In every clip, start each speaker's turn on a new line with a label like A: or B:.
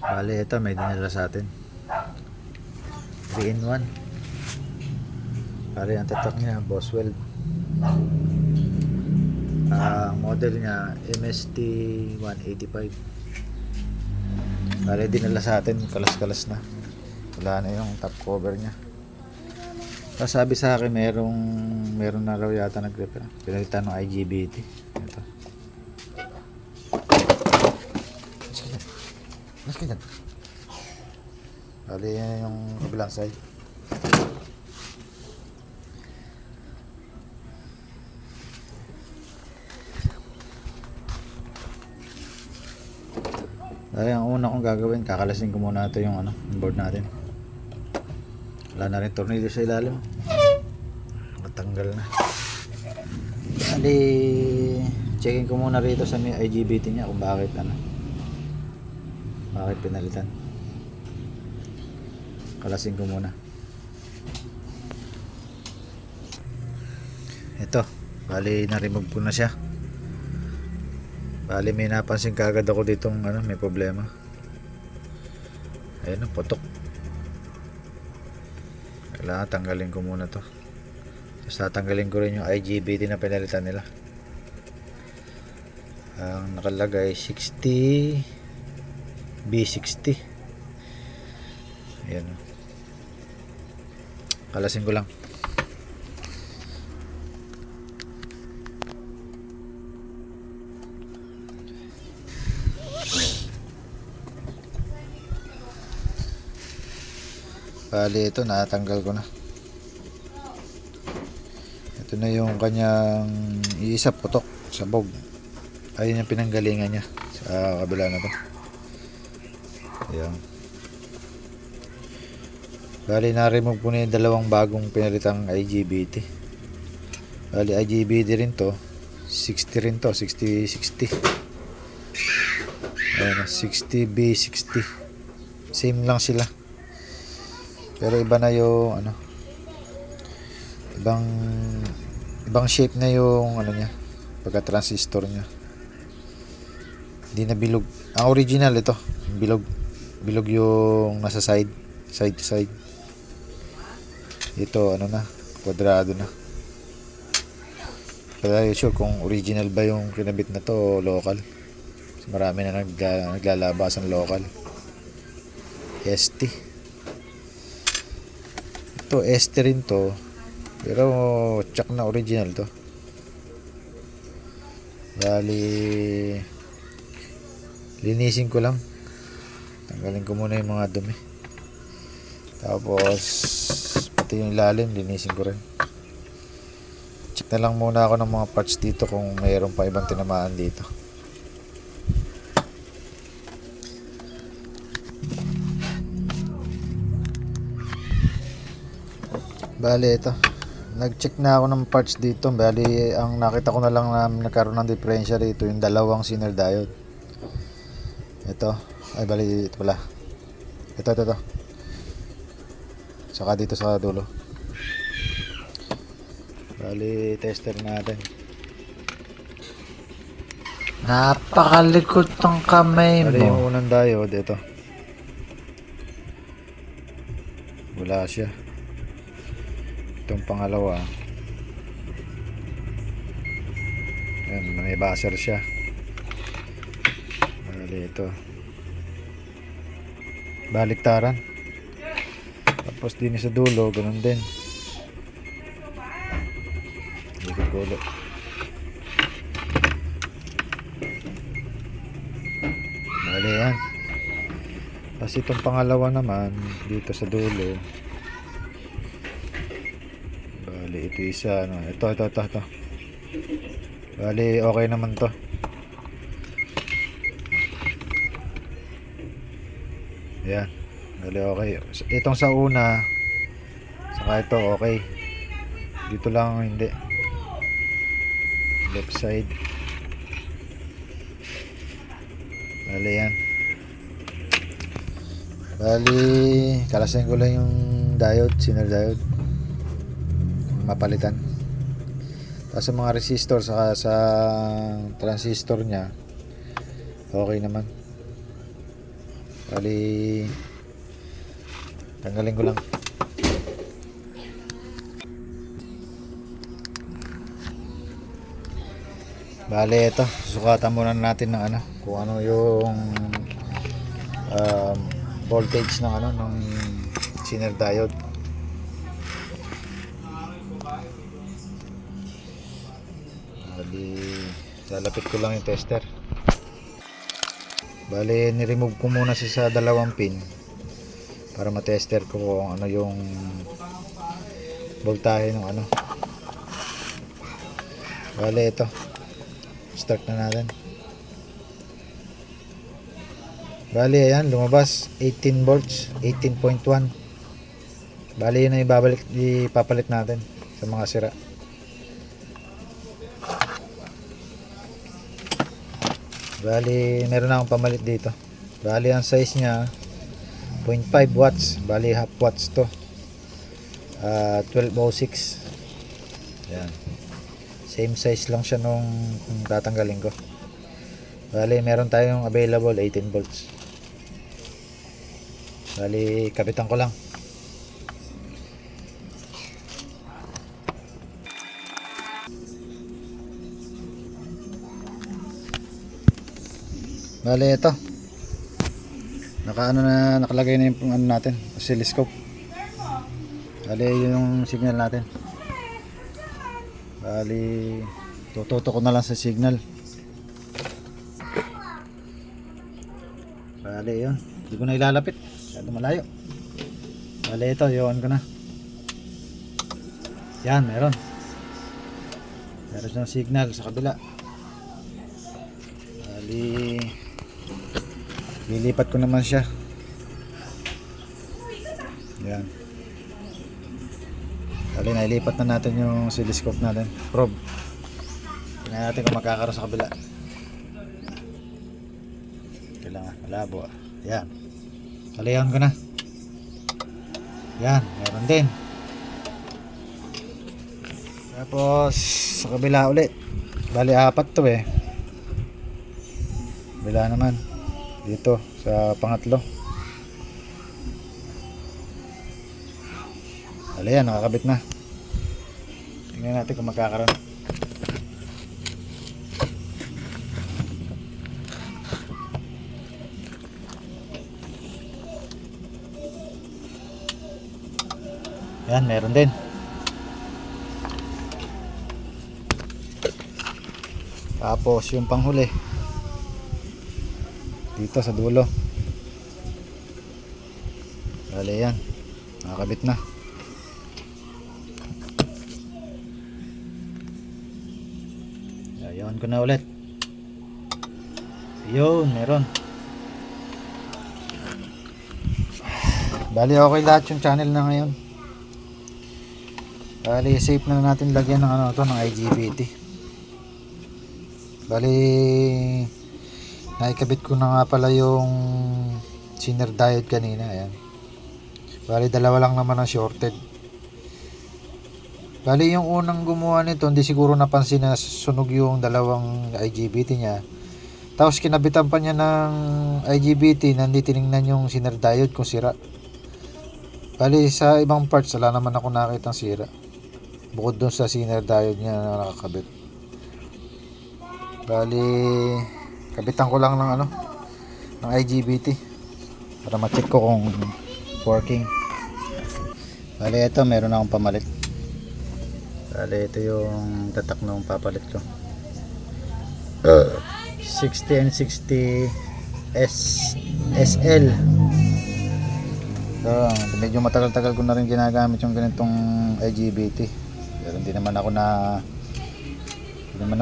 A: Bali, ito may dinala sa atin. 3 in 1. Bali, ang tatak niya, Boswell. Ang model niya, MST 185. Bali, dinala sa atin, kalas-kalas na. Wala na yung top cover niya. Tapos sabi sa akin, meron na raw yata nag-repair. Pinalitan ng IGBT. Ito. Mas ganyan. Bali, yan yung kabilang side. Ay, ang una kong gagawin, kakalasin ko muna ito yung yung board natin. Wala na rin tornilyo sa ilalim. Matanggal na. Bali, checking ko muna rito sa may IGBT niya kung bakit pinalitan. Kalasin ko muna. Ito, bali na-remove ko na siya. Bali may napansin kagad ako ditong may problema. Ayun, putok. Kailangan tanggalin ko muna to. Tapos tatanggalin ko rin yung IGBT na pinalitan nila. Ang nakalagay 60 B60. Ayan. Kalasin ko lang. Bali, ito natanggal ko na. Ito na yung kanyang iisa putok sa bog. Ayun yung pinanggalingan niya sa kabila na to. Ayan. Bali, na-remove ko na yung dalawang bagong pinalitang IGBT. Bali, IGBT rin to. 60 rin to. 60. Ayan, 60B60. Same lang sila. Pero iba na yung ibang shape na yung niya, pagka transistor niya. Hindi na bilog. Ang original ito, bilog yung nasa side to side. Ito na, kwadrado na. Kaya sure kung original ba yung kinabit na to o local. Kasi marami na naglalabas ang local. ST. Ito ST rin to, pero tsak na original to. Bali, linisin ko lang. Tanggalin ko muna yung mga dumi. Tapos pati yung ilalim linisin ko rin. Check na lang muna ako ng mga parts dito kung mayroon pa ibang tinamaan dito. Bali, ito. Nag-check na ako ng parts dito. Bali, ang nakita ko na lang na nagkaroon ng diferensya rito yung dalawang Zener diode. Ito. Ay, bali, ito pala. Ito. Saka dito sa dulo. Bali, tester natin.
B: Napakalikot ng kamay
A: Bali,
B: mo.
A: yung unang diode, ito. Wala siya. Itong pangalawa, ayan, may buzzer siya. Bali, ito baliktaran. Tapos din sa dulo, ganun din. Ikot ko ulit. Bali, yan. Tapos itong pangalawa naman dito sa dulo. Bali, ito isa, ito. Bali, okay naman to. Ayan. Bali, okay. Itong sa una, saka ito, okay. Dito lang, hindi. Left side. Bali, yan. Bali, kalasin ko lang yung diode, Zener diode. Mapalitan. Tapos sa mga resistor saka sa transistor nya, okay naman. Bali, tanggalin ko lang. Bali, ito, susukatan muna natin ng ano, kung ano yung voltage ng ano, ng Zener diode. Bali, lalapit ko lang yung tester. Bali, ni-remove ko muna siya sa dalawang pin para matester ko kung ano yung voltahe ng ano. Bali, ito, start na natin. Bali, ayan, lumabas 18 volts, 18.1. Bali, yun na ipapalit natin sa mga sira. Bali, meron na akong pamalit dito. Bali, ang size niya 0.5 watts. Bali, half watts to. 1206. Yan. Same size lang siya nung tatanggalin ko. Bali, meron tayong available 18 volts. Bali, kapitan ko lang. Bali, ito. Nakalagay na yung ano natin, oscilloscope. Bali, yun yung signal natin. Bali, tututo ko na lang sa signal. Bali, yun. Hindi ko na ilalapit. Masyado malayo. Bali, ito. Iwan ko na. Yan, meron. Meron siyang signal sa kabila. Bali, lilipat ko naman siya. Yan. Bali, nailipat na natin yung oscilloscope natin. Probe. Tingnan natin kung magkakaroon sa kabila. Kailangan malabo. Yan. Kalayan ko na. Yan, meron din. Tapos sa kabila ulit. Bali, apat to eh. Kabila naman. Dito sa pangatlo. Bali, yan, nakakabit na. Tingnan natin kung magkakaroon. Yan, meron din. Tapos yung panghuli dito sa dulo. Bale, yan, nakakabit na. Ayawan ko na ulit. Yun, meron. Bali, okay lahat yung channel na ngayon. Bali, safe na natin lagyan ng ano to, ng IGBT. Bali, naikabit ko na nga pala yung Zener diode kanina. Ayan. Bali, dalawa lang naman ang shorted. Bali, yung unang gumawa nito, hindi siguro napansin na sunog yung dalawang IGBT niya. Tapos kinabitan pa niya ng IGBT na hindi tinignan yung Zener diode kung sira. Bali, sa ibang parts wala naman ako nakitang sira. Bukod dun sa Zener diode niya na nakakabit. Bali, kabitan ko lang ng ano, ng IGBT para ma-check ko kung working. Bali, ito meron akong pamalit. Bali, ito yung tatak ng papalit ko. 60 and 60 SL. So, medyo matagal-tagal ko na rin ginagamit yung ganitong IGBT. Pero hindi naman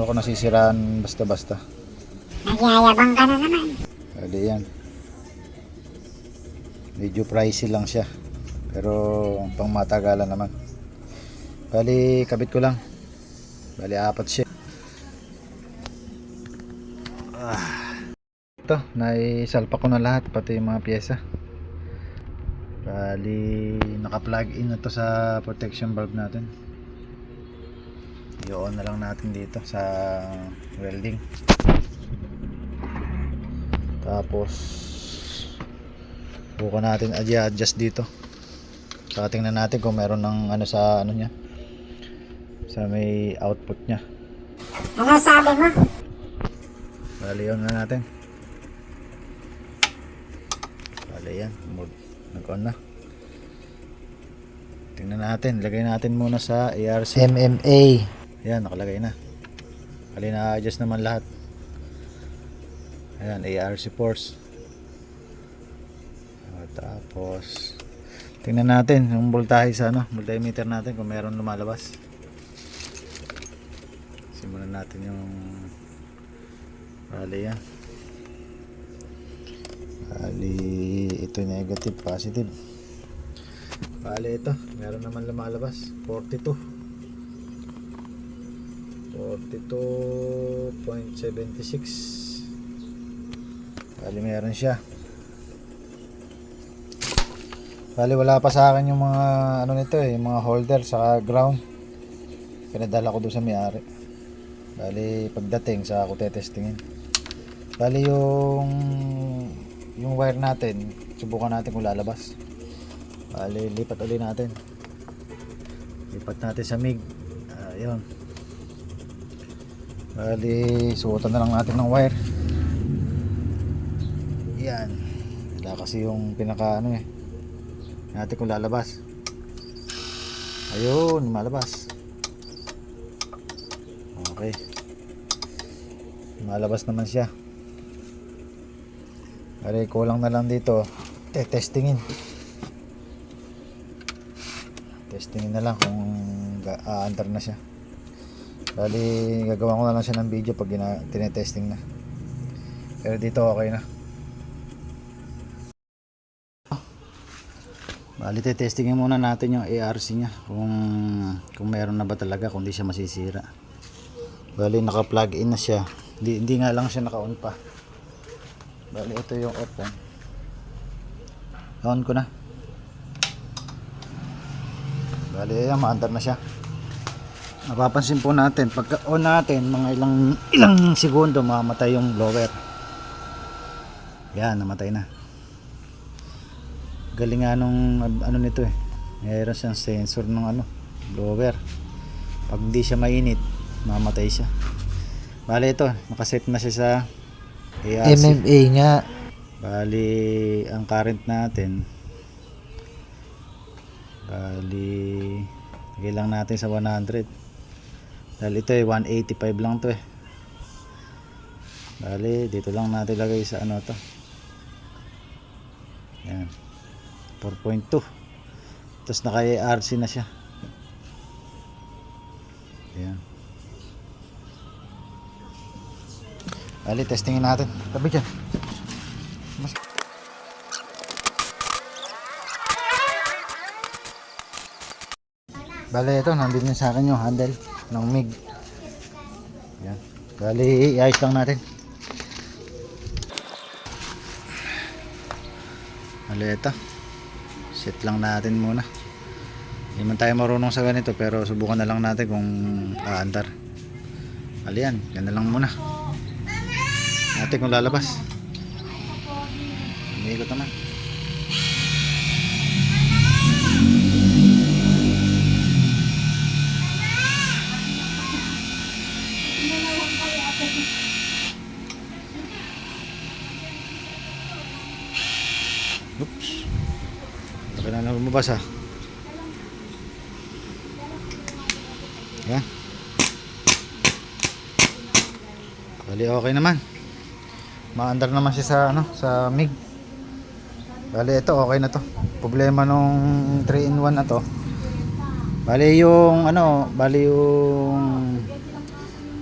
A: ako nasisiraan basta-basta.
B: Nagyayabang ka na naman.
A: Bali, yan. Medyo pricey lang siya. Pero pang matagalan naman. Bali, kabit ko lang. Bali, apat siya. Ito, naisalpa ko na lahat, pati yung mga pyesa. Bali, naka-plug in na to sa protection bulb natin. I-on na lang natin dito sa welding. Tapos Subukan natin adjust dito. Saka tingnan natin kung meron ng ano sa ano niya, sa may output niya.
B: Ano sabi mo?
A: Bali yun na natin. Bali yan, nag-on na. Tingnan natin, lagay natin muna sa ARC MMA. Yan, nakalagay na. Bali na-adjust naman lahat. Ayan, ARC force. Tapos tingnan natin yung voltahe sa ano, multimeter natin kung meron lumalabas. Simulan natin yung bali yan. Bali ito negative, positive. Bali ito, meron naman lumalabas 42 42.76. Bali meron siya. Bali wala pa sa akin yung mga ano nito yung mga holder sa ground. Pinadala ko doon sa may-ari. Bali pagdating sa ako tetestingin. Bali yung wire natin, subukan natin kung lalabas. Bali lipat ulit natin. Lipat natin sa MIG. Ayun. Bali suotan na lang natin ng wire. Yan. Wala kasi yung pinaka ano natin kung lalabas. Ayun, malabas. Okay. Malabas naman siya. Bali kulang na lang dito. Testingin. Testingin na lang kung aandar na siya. Bali gagawa ko na lang siya ng video pag tinetesting na. Pero dito okay na. Bali testingin muna natin yung ARC niya kung meron na ba talaga, kung di siya masisira. Bali naka-plug in na siya. Hindi nga lang siya naka-on pa. Bali ito yung off on. On ko na. Bali ayan, maandar na siya. Napapansin po natin pagka on natin mga ilang segundo mamamatay yung blower. Yan, namatay na. Galing nga nung ano nito mayroon siyang sensor ng ano blower. Pag hindi siya mainit mamatay siya. Bali ito nakaset na siya sa ARC. MMA nga. Bali ang current natin, bali lagay lang natin sa 100 dahil ito 185 lang to Bali dito lang natin lagay sa ano to. Yan, 4.2. Tapos naka ARC na siya. Ayan. Bali, testingin natin. Tabi dyan. Bali, ito. Nandun sa akin yung handle ng MIG. Ayan. Bali, iayos lang natin. Bali, ito. Set lang natin muna. Hindi man tayo marunong sa ganito pero subukan na lang natin kung aandar. Bali yan, ganda lang muna natin kung lalabas. Umiikot naman. Oops, taka na lumabas Yan. Bali okay naman. Maandar naman siya sa ano, sa MIG. Bali ito okay na to. Problema nung 3-in-1 na to. Bali yung ano, bali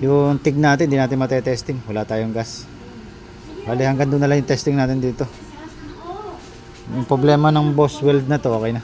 A: yung TIG natin, hindi natin matetesting. Wala tayong gas. Bali hanggang doon na lang yung testing natin dito. Yung problema ng boss weld na to okay na.